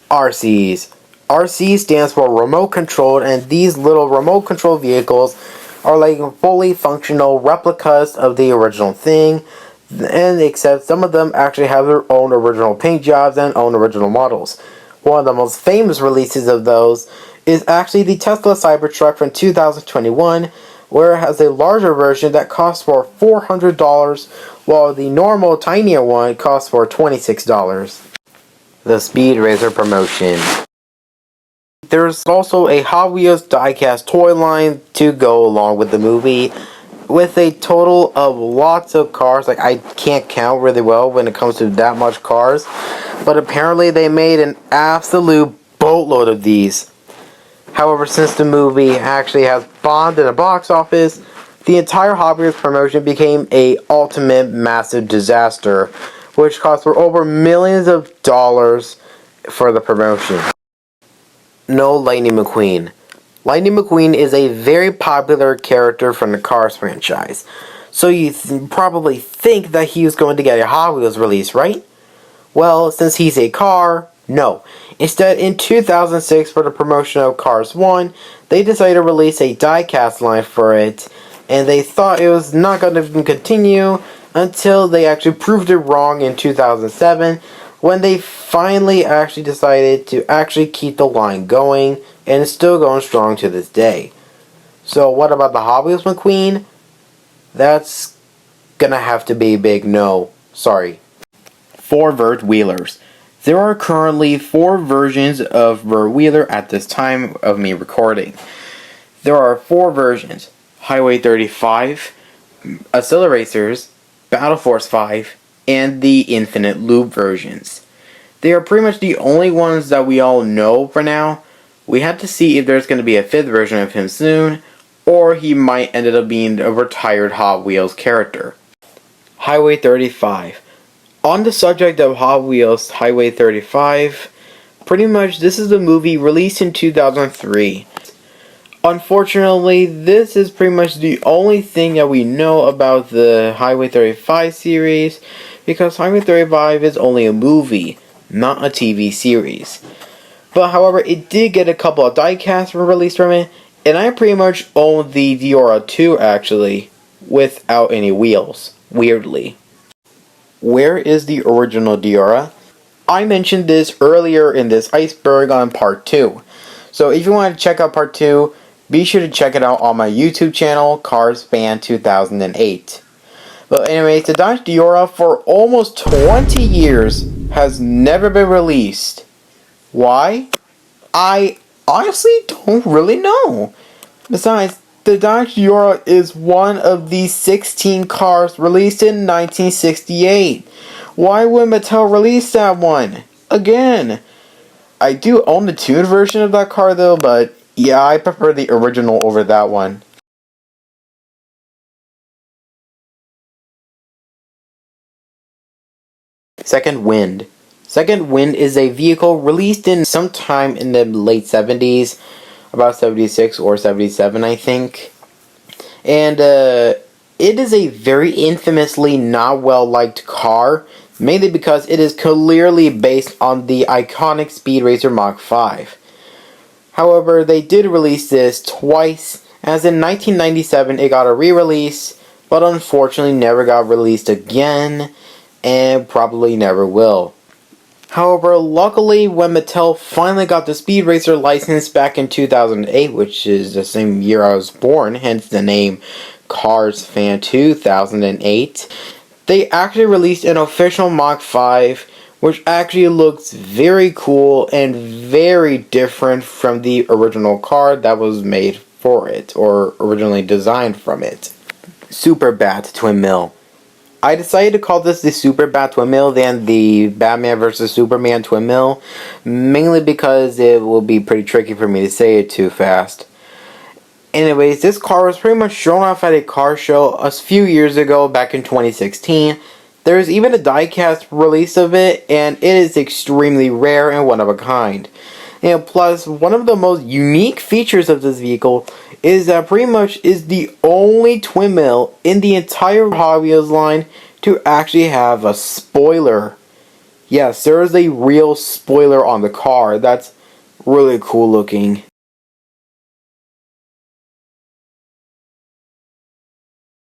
RCs. RC stands for remote controlled, and these little remote controlled vehicles are like fully functional replicas of the original thing, and except some of them actually have their own original paint jobs and own original models. One of the most famous releases of those is actually the Tesla Cybertruck from 2021, where it has a larger version that costs for $400, while the normal, tinier one costs for $26. The Speed Racer promotion. There's also a Hot Wheels diecast toy line to go along with the movie, with a total of lots of cars. Like, I can't count really well when it comes to that much cars, but apparently they made an absolute boatload of these. However, since the movie actually has bombed in the box office, the entire Hot Wheels promotion became a ultimate massive disaster, which cost for over millions of dollars for the promotion. No Lightning McQueen. Lightning McQueen is a very popular character from the Cars franchise, so you probably think that he was going to get a Hot Wheels release, right? Well, since he's a car, no. Instead, in 2006, for the promotion of Cars 1, they decided to release a die-cast line for it, and they thought it was not going to continue until they actually proved it wrong in 2007, when they finally actually decided to actually keep the line going, and it's still going strong to this day. So what about the Hot Wheels McQueen? That's gonna have to be a big no. Sorry. 4 vert wheelers. There are currently 4 versions of vert wheeler at this time of me recording. There are 4 versions: Highway 35, Acceleracers, Battle Force 5, and the Infinite Loop versions. They are pretty much the only ones that we all know for now. We have to see if there's going to be a 5th version of him soon, or he might end up being a retired Hot Wheels character. Highway 35. On the subject of Hot Wheels Highway 35, pretty much this is a movie released in 2003. Unfortunately, this is pretty much the only thing that we know about the Highway 35 series, because Highway 35 is only a movie, not a TV series. But however, it did get a couple of diecasts released from it, and I pretty much own the Diora 2 actually, without any wheels, weirdly. Where is the original Diora? I mentioned this earlier in this iceberg on part 2. So if you want to check out part 2, be sure to check it out on my YouTube channel, Cars Fan 2008. But anyways, the Dodge Diora for almost 20 years has never been released. Why? I honestly don't really know. Besides, the Dodge Diora is one of the 16 cars released in 1968. Why would Mattel release that one? Again. I do own the tuned version of that car though, but yeah, I prefer the original over that one. Second Wind. Second Wind is a vehicle released in sometime in the late 70s, about 76 or 77 I think. And it is a very infamously not well liked car, mainly because it is clearly based on the iconic Speed Racer Mach 5. However, they did release this twice, as in 1997 it got a re-release, but unfortunately never got released again, and probably never will. However, luckily when Mattel finally got the Speed Racer license back in 2008, which is the same year I was born, hence the name Cars Fan 2008, they actually released an official Mach 5, which actually looks very cool and very different from the original car that was made for it, or originally designed from it. Super Bat Twin Mill. I decided to call this the Super Bat Twin Mill than the Batman vs. Superman Twin Mill, mainly because it will be pretty tricky for me to say it too fast. Anyways, this car was pretty much shown off at a car show a few years ago, back in 2016. There is even a diecast release of it, and it is extremely rare and one of a kind. And plus, one of the most unique features of this vehicle is that pretty much is the only twin mill in the entire Hot Wheels line to actually have a spoiler. Yes, there is a real spoiler on the car. That's really cool looking.